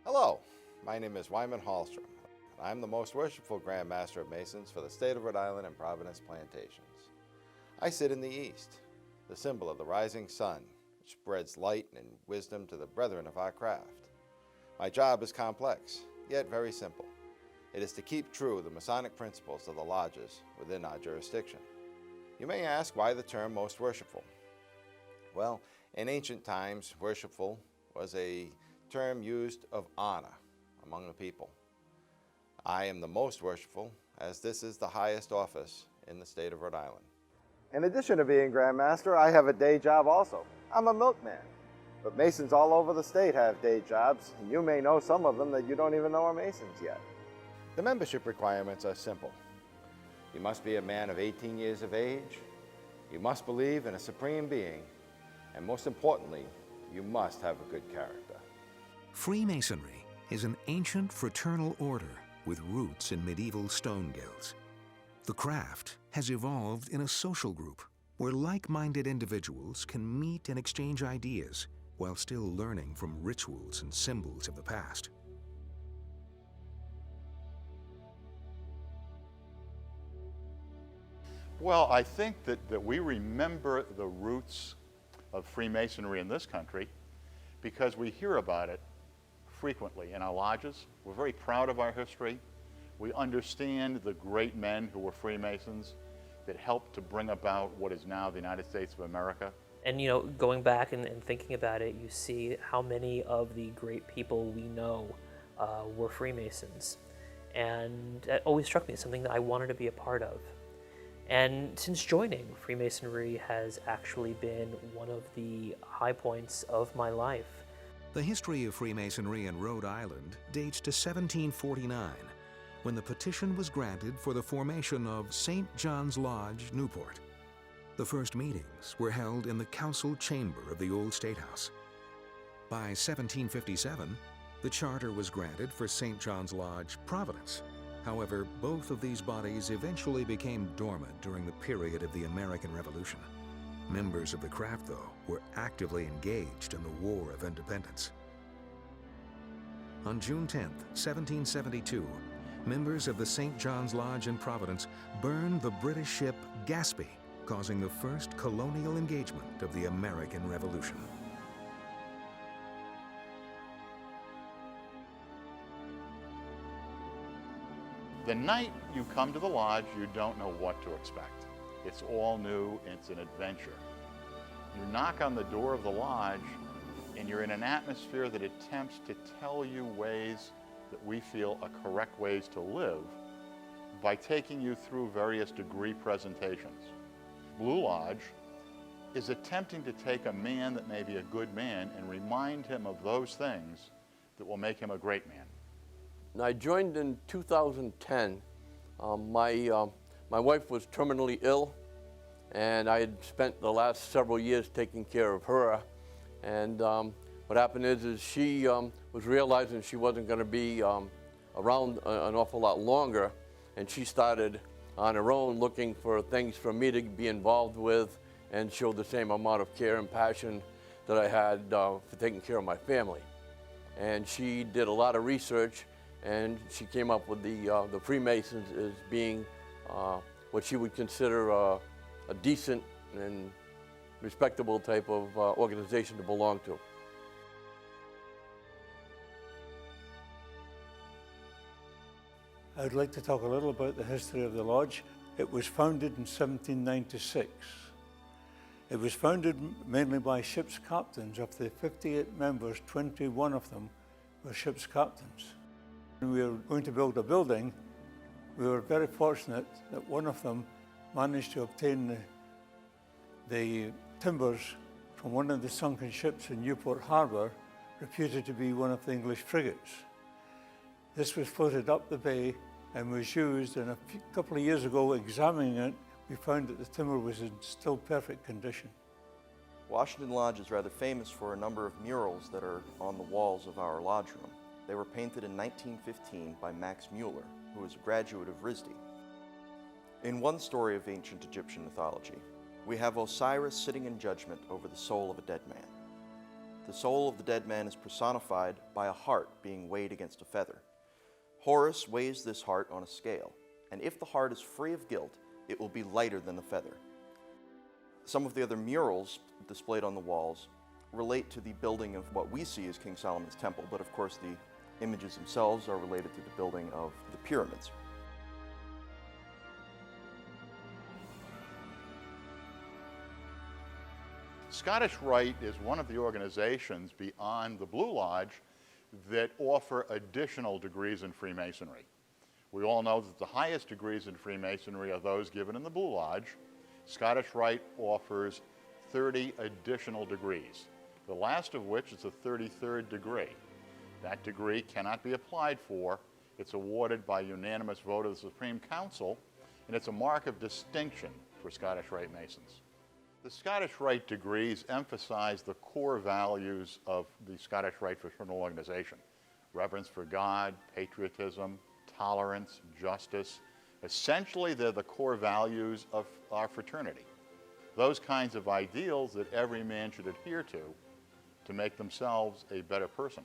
Hello, my name is Wyman Hallstrom. I'm the most worshipful Grand Master of Masons for the state of Rhode Island and Providence Plantations. I sit in the east, the symbol of the rising sun, which spreads light and wisdom to the brethren of our craft. My job is complex, yet very simple. It is to keep true the Masonic principles of the lodges within our jurisdiction. You may ask why the term most worshipful. Well, in ancient times, worshipful was a term used of honor among the people. I am the most worshipful, as this is the highest office in the state of Rhode Island. In addition to being Grand Master, I have a day job also. I'm a milkman. But Masons all over the state have day jobs, and you may know some of them that you don't even know are Masons yet. The membership requirements are simple. You must be a man of 18 years of age, you must believe in a supreme being, and most importantly, you must have a good character. Freemasonry is an ancient fraternal order with roots in medieval stone guilds. The craft has evolved in a social group where like-minded individuals can meet and exchange ideas while still learning from rituals and symbols of the past. Well, I think that we remember the roots of Freemasonry in this country because we hear about it frequently in our lodges. We're very proud of our history. We understand the great men who were Freemasons that helped to bring about what is now the United States of America. And you know, going back and thinking about it, you see how many of the great people we know were Freemasons. And it always struck me as something that I wanted to be a part of. And since joining, Freemasonry has actually been one of the high points of my life. The history of Freemasonry in Rhode Island dates to 1749, when the petition was granted for the formation of St. John's Lodge, Newport. The first meetings were held in the council chamber of the old State House. By 1757, the charter was granted for St. John's Lodge, Providence. However, both of these bodies eventually became dormant during the period of the American Revolution. Members of the craft, though, were actively engaged in the War of Independence. On June 10, 1772, members of the St. John's Lodge in Providence burned the British ship Gaspee, causing the first colonial engagement of the American Revolution. The night you come to the lodge, you don't know what to expect. It's all new, it's an adventure. You knock on the door of the lodge and you're in an atmosphere that attempts to tell you ways that we feel are correct ways to live by taking you through various degree presentations. Blue Lodge is attempting to take a man that may be a good man and remind him of those things that will make him a great man. I joined in 2010. My wife was terminally ill, and I had spent the last several years taking care of her. And what happened is she was realizing she wasn't going to be around an awful lot longer, and she started on her own looking for things for me to be involved with and show the same amount of care and passion that I had for taking care of my family. And she did a lot of research, and she came up with the Freemasons as being what she would consider a decent and respectable type of organization to belong to. I'd like to talk a little about the history of the lodge. It was founded in 1796. It was founded mainly by ship's captains. Of the 58 members, 21 of them were ship's captains. When we were going to build a building, we were very fortunate that one of them managed to obtain the timbers from one of the sunken ships in Newport Harbour, reputed to be one of the English frigates. This was floated up the bay and was used, and a couple of years ago, examining it, we found that the timber was in still perfect condition. Washington Lodge is rather famous for a number of murals that are on the walls of our lodge room. They were painted in 1915 by Max Mueller, who was a graduate of RISD. In one story of ancient Egyptian mythology, we have Osiris sitting in judgment over the soul of a dead man. The soul of the dead man is personified by a heart being weighed against a feather. Horus weighs this heart on a scale, and if the heart is free of guilt, it will be lighter than the feather. Some of the other murals displayed on the walls relate to the building of what we see as King Solomon's temple, but of course the images themselves are related to the building of the pyramids. Scottish Rite is one of the organizations beyond the Blue Lodge that offer additional degrees in Freemasonry. We all know that the highest degrees in Freemasonry are those given in the Blue Lodge. Scottish Rite offers 30 additional degrees, the last of which is a 33rd degree. That degree cannot be applied for. It's awarded by unanimous vote of the Supreme Council, and it's a mark of distinction for Scottish Rite Masons. The Scottish Rite degrees emphasize the core values of the Scottish Rite Fraternal Organization: reverence for God, patriotism, tolerance, justice. Essentially, they're the core values of our fraternity. Those kinds of ideals that every man should adhere to make themselves a better person.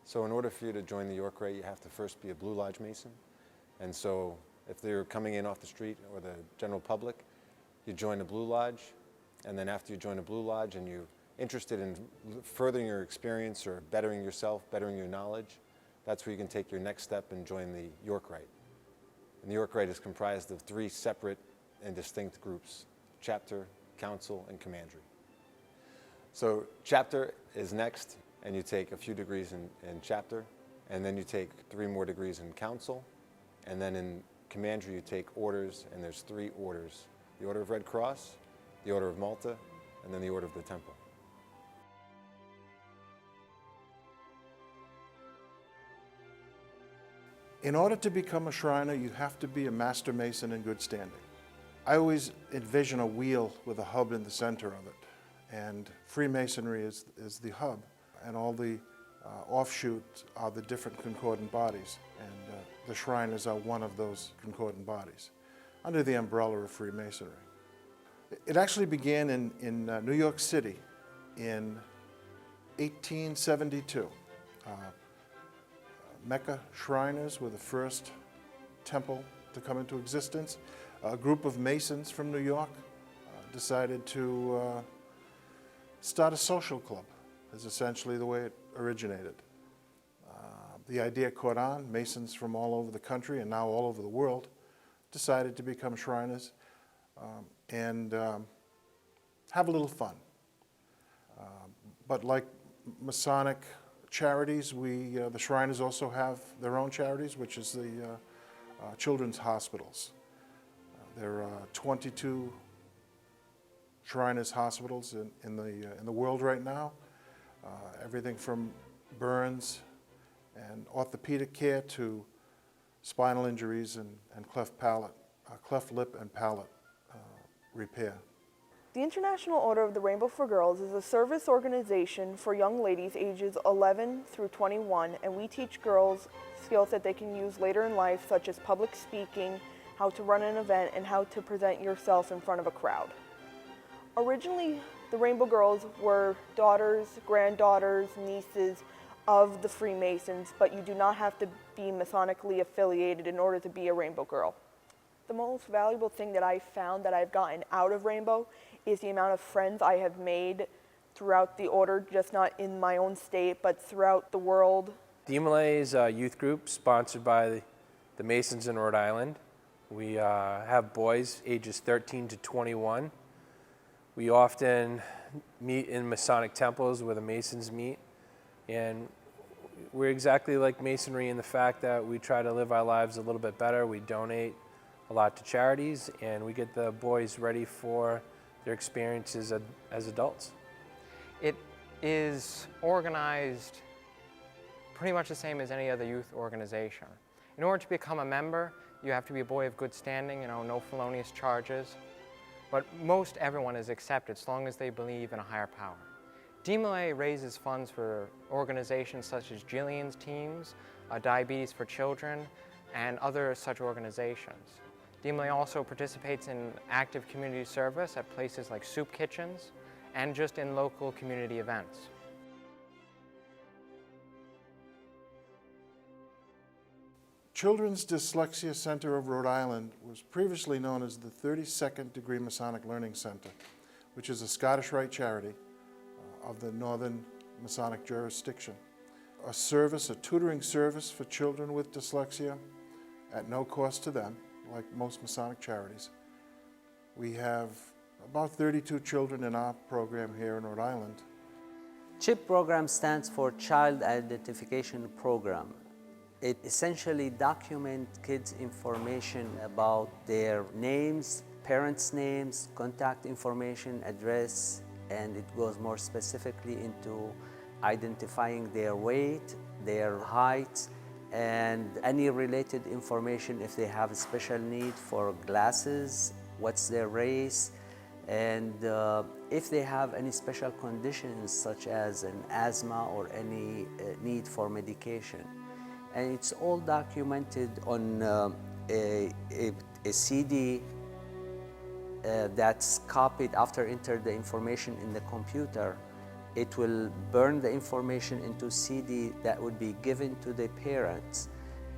So in order for you to join the York Rite, you have to first be a Blue Lodge Mason. And so if they're coming in off the street or the general public, you join a Blue Lodge, and then after you join a Blue Lodge and you're interested in furthering your experience or bettering yourself, bettering your knowledge, that's where you can take your next step and join the York Rite. And the York Rite is comprised of 3 separate and distinct groups: chapter, council, and commandery. So chapter is next, and you take a few degrees in chapter, and then you take 3 more degrees in council, and then in commandery you take orders, and there's 3 orders: the Order of Red Cross, the Order of Malta, and then the Order of the Temple. In order to become a Shriner, you have to be a Master Mason in good standing. I always envision a wheel with a hub in the center of it, and Freemasonry is the hub, and all the offshoots are the different concordant bodies, and the Shriners are one of those concordant bodies under the umbrella of Freemasonry. It actually began in New York City in 1872. Mecca Shriners were the first temple to come into existence. A group of Masons from New York decided to start a social club, is essentially the way it originated. The idea caught on. Masons from all over the country and now all over the world decided to become Shriners and have a little fun. But like Masonic charities, the Shriners also have their own charities, which is the children's hospitals. There are 22 Shriners hospitals in the world right now. Everything from burns and orthopedic care to spinal injuries and cleft lip and palate repair. The International Order of the Rainbow for Girls is a service organization for young ladies ages 11 through 21, and we teach girls skills that they can use later in life, such as public speaking, how to run an event, and how to present yourself in front of a crowd. Originally, the Rainbow Girls were daughters, granddaughters, nieces of the Freemasons, but you do not have to be Masonically affiliated in order to be a Rainbow Girl. The most valuable thing that I've found that I've gotten out of Rainbow is the amount of friends I have made throughout the order, just not in my own state, but throughout the world. DMLA is a youth group sponsored by the Masons in Rhode Island. We have boys ages 13 to 21. We often meet in Masonic temples where the Masons meet, and we're exactly like Masonry in the fact that we try to live our lives a little bit better. We donate a lot to charities, and we get the boys ready for their experiences as adults. It is organized pretty much the same as any other youth organization. In order to become a member, you have to be a boy of good standing, no felonious charges. But most everyone is accepted as long as they believe in a higher power. DMLA raises funds for organizations such as Jillian's Teams, Diabetes for Children, and other such organizations. DMLA also participates in active community service at places like soup kitchens and just in local community events. Children's Dyslexia Center of Rhode Island was previously known as the 32nd Degree Masonic Learning Center, which is a Scottish Rite charity of the Northern Masonic jurisdiction. A service, a tutoring service for children with dyslexia at no cost to them, like most Masonic charities. We have about 32 children in our program here in Rhode Island. CHIP program stands for Child Identification Program. It essentially documents kids' information about their names, parents' names, contact information, address, and it goes more specifically into identifying their weight, their height, and any related information if they have a special need for glasses, what's their race, and if they have any special conditions such as an asthma or any need for medication. And it's all documented on a CD that's copied after enter the information in the computer. It will burn the information into CD that would be given to the parents,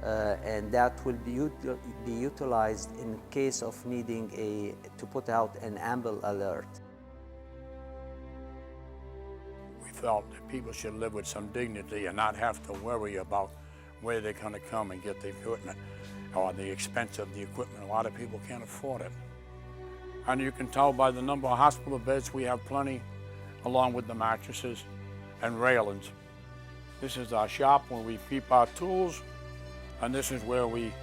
and that will be utilized in case of needing to put out an Amber Alert. We felt that people should live with some dignity and not have to worry about where they're going to come and get the equipment or the expense of the equipment. A lot of people can't afford it. And you can tell by the number of hospital beds we have plenty, along with the mattresses and railings. This is our shop where we keep our tools, and this is where we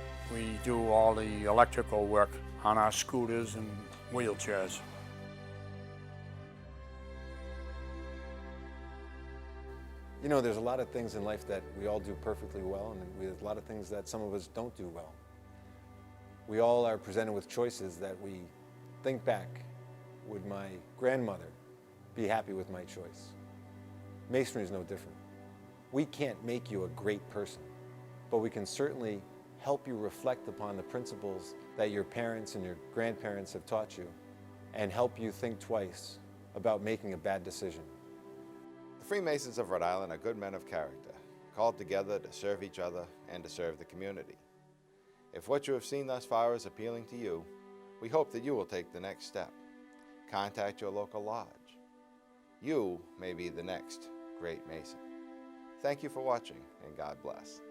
do all the electrical work on our scooters and wheelchairs. You know, there's a lot of things in life that we all do perfectly well, and there's a lot of things that some of us don't do well. We all are presented with choices that we think back, would my grandmother be happy with my choice? Masonry is no different. We can't make you a great person, but we can certainly help you reflect upon the principles that your parents and your grandparents have taught you and help you think twice about making a bad decision. The Freemasons of Rhode Island are good men of character, called together to serve each other and to serve the community. If what you have seen thus far is appealing to you, we hope that you will take the next step. Contact your local lodge. You may be the next great Mason. Thank you for watching, and God bless.